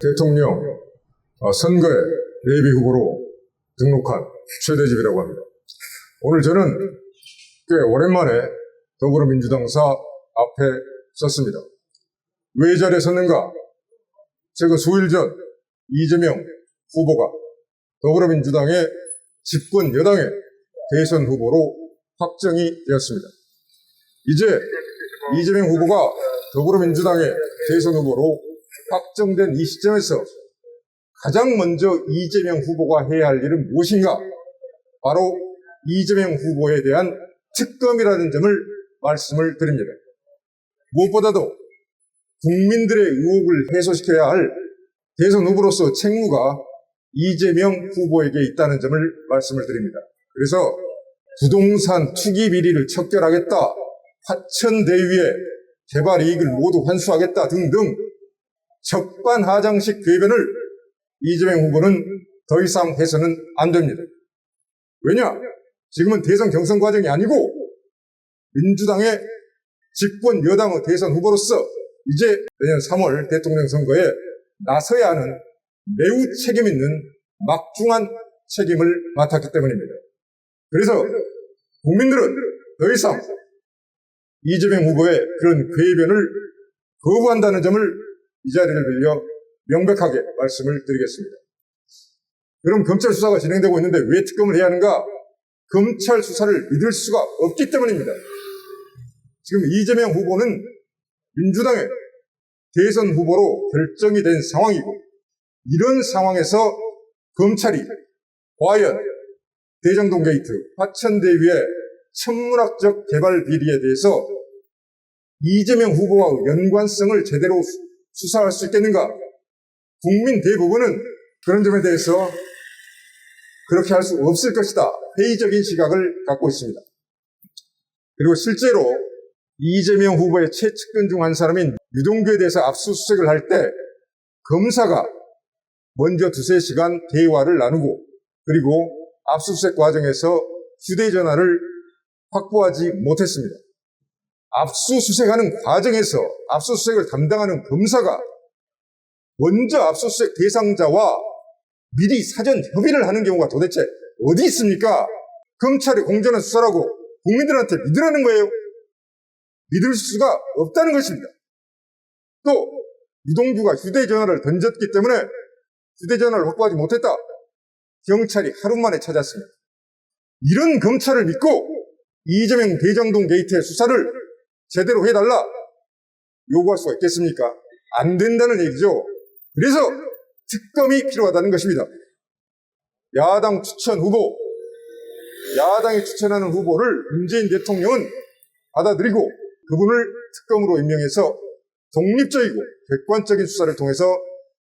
대통령 선거에 예비 후보로 등록한 최대집이라고 합니다. 오늘 저는 꽤 오랜만에 더불어민주당사 앞에 섰습니다. 왜 이 자리에 섰는가? 최근 수일 전 이재명 후보가 더불어민주당의 집권 여당의 대선 후보로 확정이 되었습니다. 이제 이재명 후보가 더불어민주당의 대선 후보로 확정된 이 시점에서 가장 먼저 이재명 후보가 해야 할 일은 무엇인가? 바로 이재명 후보에 대한 특검이라는 점을 말씀을 드립니다. 무엇보다도 국민들의 의혹을 해소시켜야 할 대선 후보로서 책무가 이재명 후보에게 있다는 점을 말씀을 드립니다. 그래서 부동산 투기 비리를 척결하겠다, 화천 대유의 개발 이익을 모두 환수하겠다 등등 적반하장식 궤변을 이재명 후보는 더 이상 해서는 안 됩니다. 왜냐? 지금은 대선 경선 과정이 아니고 민주당의 집권 여당의 대선 후보로서 이제 내년 3월 대통령 선거에 나서야 하는 매우 책임있는 막중한 책임을 맡았기 때문입니다. 그래서 국민들은 더 이상 이재명 후보의 그런 궤변을 거부한다는 점을 이 자리를 빌려 명백하게 말씀을 드리겠습니다. 그럼 검찰 수사가 진행되고 있는데 왜 특검을 해야 하는가? 검찰 수사를 믿을 수가 없기 때문입니다. 지금 이재명 후보는 민주당의 대선 후보로 결정이 된 상황이고, 이런 상황에서 검찰이 과연 대장동 게이트, 화천대유의 천문학적 개발 비리에 대해서 이재명 후보와 연관성을 제대로 수사할 수 있겠는가? 국민 대부분은 그런 점에 대해서 그렇게 할 수 없을 것이다, 회의적인 시각을 갖고 있습니다. 그리고 실제로 이재명 후보의 최측근 중 한 사람인 유동규에 대해서 압수수색을 할 때 검사가 먼저 2~3시간 대화를 나누고, 그리고 압수수색 과정에서 휴대전화를 확보하지 못했습니다. 압수수색하는 과정에서 압수수색을 담당하는 검사가 먼저 압수수색 대상자와 미리 사전 협의를 하는 경우가 도대체 어디 있습니까? 검찰의 공정한 수사라고 국민들한테 믿으라는 거예요. 믿을 수가 없다는 것입니다. 또 유동규가 휴대전화를 던졌기 때문에 휴대전화를 확보하지 못했다. 경찰이 하루 만에 찾았습니다. 이런 검찰을 믿고 이재명 대장동 게이트의 수사를 제대로 해달라 요구할 수가 있겠습니까? 안 된다는 얘기죠. 그래서 특검이 필요하다는 것입니다. 야당 추천 후보, 야당이 추천하는 후보를 문재인 대통령은 받아들이고 그분을 특검으로 임명해서 독립적이고 객관적인 수사를 통해서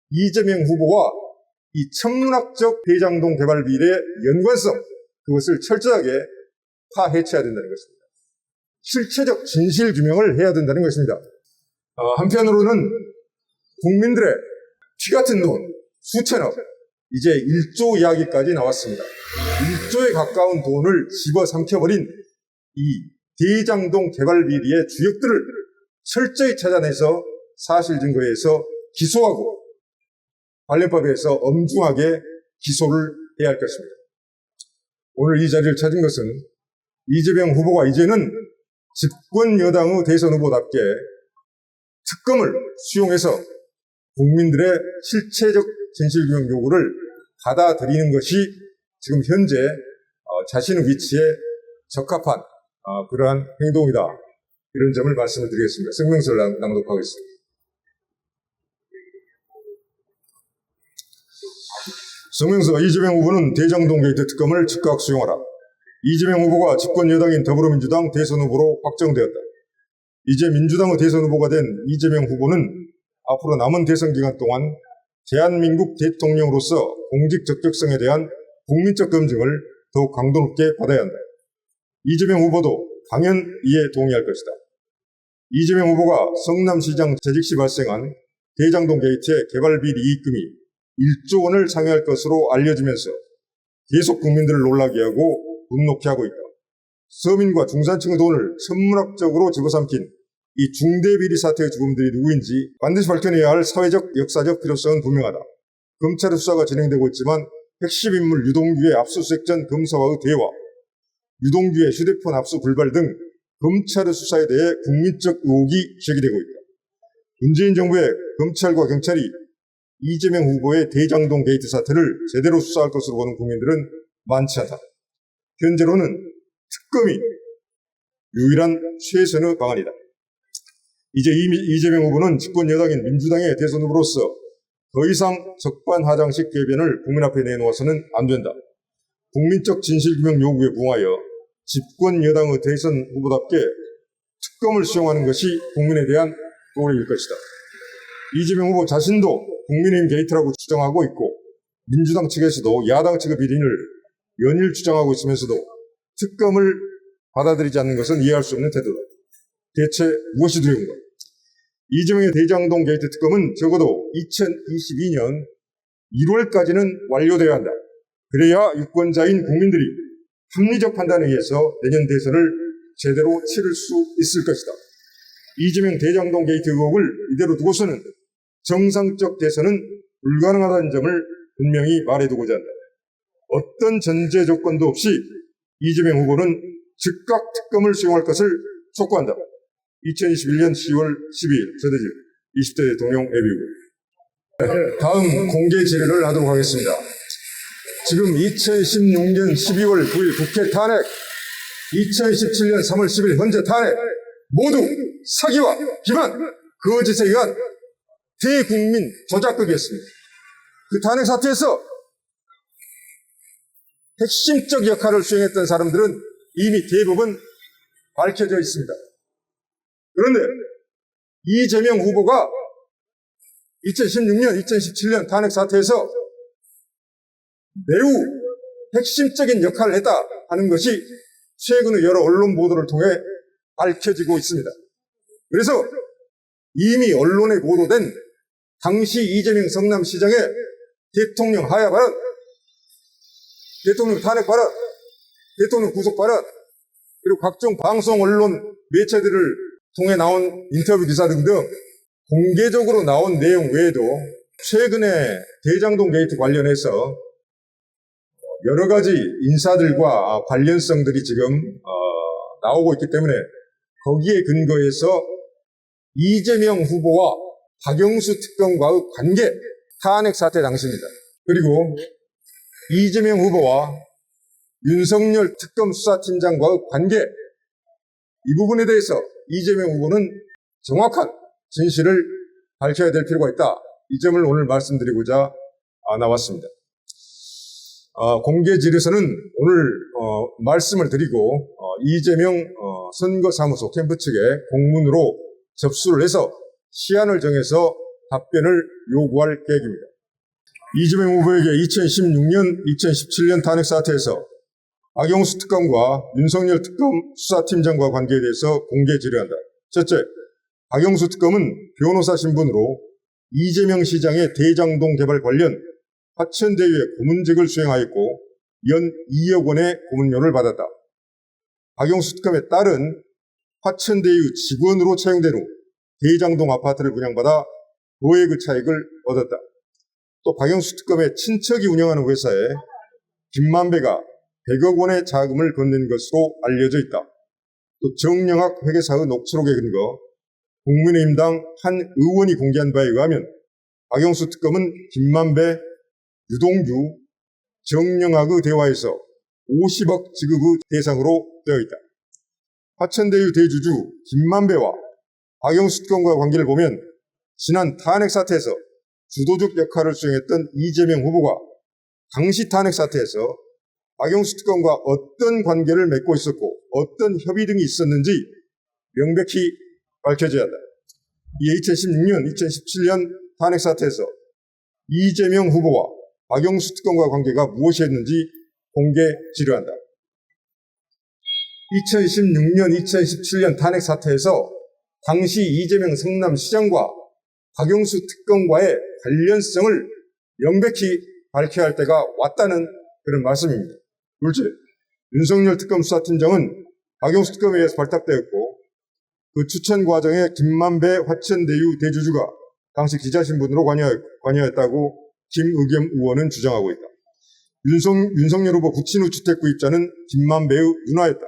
이재명 후보와 이 천문학적 대장동 개발 비리의 연관성, 그것을 철저하게 파헤쳐야 된다는 것입니다. 실체적 진실 규명을 해야 된다는 것입니다. 한편으로는 국민들의 피 같은 돈 수천억, 이제 1조 이야기까지 나왔습니다. 1조에 가까운 돈을 집어삼켜버린 이 대장동 개발 비리의 주역들을 철저히 찾아내서 사실 증거에서 기소하고 관련법에서 엄중하게 기소를 해야 할 것입니다. 오늘 이 자리를 찾은 것은 이재명 후보가 이제는 집권 여당의 대선 후보답게 특검을 수용해서 국민들의 실체적 진실규명 요구를 받아들이는 것이 지금 현재 자신의 위치에 적합한 그러한 행동이다, 이런 점을 말씀을 드리겠습니다. 성명서를 낭독하겠습니다. 성명서. 이재명 후보는 대장동 게이트 특검을 즉각 수용하라. 이재명 후보가 집권 여당인 더불어민주당 대선 후보로 확정되었다. 이제 민주당의 대선 후보가 된 이재명 후보는 앞으로 남은 대선 기간 동안 대한민국 대통령으로서 공직 적격성에 대한 국민적 검증을 더욱 강도 높게 받아야 한다. 이재명 후보도 당연 이에 동의할 것이다. 이재명 후보가 성남시장 재직 시 발생한 대장동 게이트의 개발 비리 이익금이 1조 원을 상회할 것으로 알려지면서 계속 국민들을 놀라게 하고 분노케 하고 있다. 서민과 중산층의 돈을 천문학적으로 집어삼킨 이 중대비리 사태의 주범들이 누구인지 반드시 밝혀내야 할 사회적, 역사적 필요성은 분명하다. 검찰의 수사가 진행되고 있지만 핵심 인물 유동규의 압수수색 전 검사와의 대화, 유동규의 휴대폰 압수 불발 등 검찰의 수사에 대해 국민적 의혹이 제기되고 있다. 문재인 정부의 검찰과 경찰이 이재명 후보의 대장동 게이트 사태를 제대로 수사할 것으로 보는 국민들은 많지 않다. 현재로는 특검이 유일한 최선의 방안이다. 이제 이재명 후보는 집권 여당인 민주당의 대선 후보로서 더 이상 적반하장식 궤변을 국민 앞에 내놓아서는 안 된다. 국민적 진실규명 요구에 부응하여 집권 여당의 대선 후보답게 특검을 수용하는 것이 국민에 대한 도리일 것이다. 이재명 후보 자신도 국민의힘 게이트라고 주장하고 있고 민주당 측에서도 야당 측의 비리를 연일 주장하고 있으면서도 특검을 받아들이지 않는 것은 이해할 수 없는 태도다. 대체 무엇이 두려운가? 이재명의 대장동 게이트 특검은 적어도 2022년 1월까지는 완료되어야 한다. 그래야 유권자인 국민들이 합리적 판단에 의해서 내년 대선을 제대로 치를 수 있을 것이다. 이재명 대장동 게이트 의혹을 이대로 두고서는 정상적 대선은 불가능하다는 점을 분명히 말해두고자 한다. 어떤 전제 조건도 없이 이재명 후보는 즉각 특검을 수용할 것을 촉구한다. 2021년 10월 12일 서대지 20대 대통령 예비후보. 다음 공개 질의를 하도록 하겠습니다. 지금 2016년 12월 9일 국회 탄핵, 2017년 3월 10일 현재 탄핵 모두 사기와 기만, 거짓에 의한 대국민 조작극이었습니다. 그 탄핵 사태에서 핵심적 역할을 수행했던 사람들은 이미 대부분 밝혀져 있습니다. 그런데 이재명 후보가 2016년, 2017년 탄핵 사태에서 매우 핵심적인 역할을 했다 하는 것이 최근의 여러 언론 보도를 통해 밝혀지고 있습니다. 그래서 이미 언론에 보도된 당시 이재명 성남시장의 대통령 하야 발언, 대통령 탄핵 발언, 대통령 구속 발언, 그리고 각종 방송 언론 매체들을 통해 나온 인터뷰 기사 등등 공개적으로 나온 내용 외에도 최근에 대장동 게이트 관련해서 여러 가지 인사들과 관련성들이 지금 나오고 있기 때문에 거기에 근거해서 이재명 후보와 박영수 특검과의 관계, 탄핵 사태 당시입니다. 그리고 이재명 후보와 윤석열 특검 수사팀장과의 관계, 이 부분에 대해서 이재명 후보는 정확한 진실을 밝혀야 될 필요가 있다. 이 점을 오늘 말씀드리고자 나왔습니다. 공개 질의에서는 오늘 말씀을 드리고 이재명 선거사무소 캠프 측에 공문으로 접수를 해서 시한을 정해서 답변을 요구할 계획입니다. 이재명 후보에게 2016년, 2017년 탄핵 사태에서 박영수 특검과 윤석열 특검 수사팀장과 관계에 대해서 공개 질의한다. 첫째, 박영수 특검은 변호사 신분으로 이재명 시장의 대장동 개발 관련 화천대유의 고문직을 수행하였고 연 2억 원의 고문료를 받았다. 박영수 특검의 딸은 화천대유 직원으로 채용된 후 대장동 아파트를 분양받아 고액의 차익을 얻었다. 또 박영수 특검의 친척이 운영하는 회사에 김만배가 100억 원의 자금을 건넨 것으로 알려져 있다. 또 정영학 회계사의 녹취록에 근거 국민의힘당 한 의원이 공개한 바에 의하면 박영수 특검은 김만배, 유동규, 정영학의 대화에서 50억 지급의 대상으로 되어 있다. 화천대유 대주주 김만배와 박영수 특검과 관계를 보면 지난 탄핵 사태에서 주도적 역할을 수행했던 이재명 후보가 당시 탄핵 사태에서 박영수 특검과 어떤 관계를 맺고 있었고 어떤 협의 등이 있었는지 명백히 밝혀져야 한다. 이 2016년, 2017년 탄핵 사태에서 이재명 후보와 박영수 특검과 관계가 무엇이었는지 공개 질의한다. 2016년, 2017년 탄핵 사태에서 당시 이재명 성남시장과 박영수 특검과의 관련성을 명백히 밝혀야 할 때가 왔다는 그런 말씀입니다. 둘째, 윤석열 특검 수사팀장은 박영수 특검에 의해서 발탁되었고 그 추천 과정에 김만배 화천대유 대주주가 당시 기자신분으로 관여했다고 김의겸 의원은 주장하고 있다. 윤석열 후보 부친 후 주택 구입자는 김만배의 누나였다.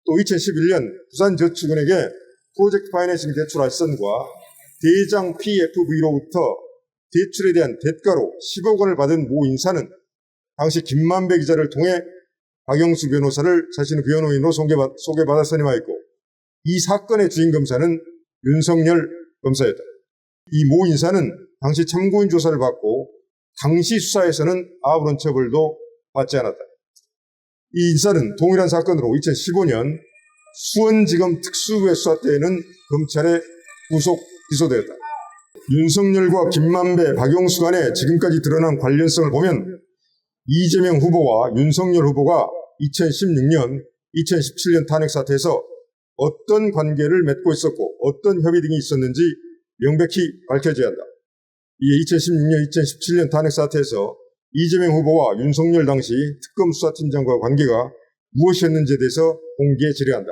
또 2011년 부산저축은행에 프로젝트 파이낸싱 대출 알선과 대장 PFV로부터 대출에 대한 대가로 10억 원을 받은 모 인사는 당시 김만배 기자를 통해 박영수 변호사를 자신의 변호인으로 소개받아 선임하였고, 이 사건의 주인 검사는 윤석열 검사였다. 이 모 인사는 당시 참고인 조사를 받고 당시 수사에서는 아무런 처벌도 받지 않았다. 이 인사는 동일한 사건으로 2015년 수원지검 특수부의 수사 때에는 검찰에 구속 기소되었다. 윤석열과 김만배, 박용수 간의 지금까지 드러난 관련성을 보면 이재명 후보와 윤석열 후보가 2016년, 2017년 탄핵 사태에서 어떤 관계를 맺고 있었고 어떤 협의 등이 있었는지 명백히 밝혀져야 한다. 이에 2016년, 2017년 탄핵 사태에서 이재명 후보와 윤석열 당시 특검 수사팀장과 관계가 무엇이었는지에 대해서 공개 질의한다.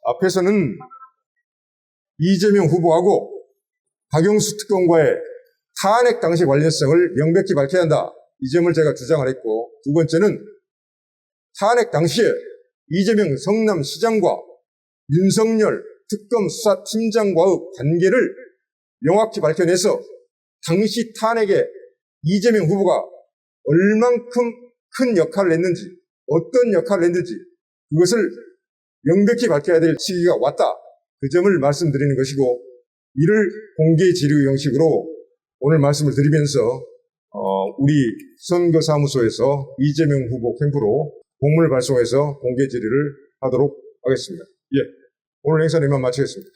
앞에서는 이재명 후보하고 박용수 특검과의 탄핵 당시 관련성을 명백히 밝혀야 한다. 이 점을 제가 주장을 했고, 두 번째는 탄핵 당시에 이재명 성남시장과 윤석열 특검 수사팀장과의 관계를 명확히 밝혀내서 당시 탄핵에 이재명 후보가 얼만큼 큰 역할을 했는지, 어떤 역할을 했는지 그것을 명백히 밝혀야 될 시기가 왔다. 그 점을 말씀드리는 것이고, 이를 공개 질의 형식으로 오늘 말씀을 드리면서 우리 선거사무소에서 이재명 후보 캠프로 공문을 발송해서 공개 질의를 하도록 하겠습니다. 예, 오늘 행사는 이만 마치겠습니다.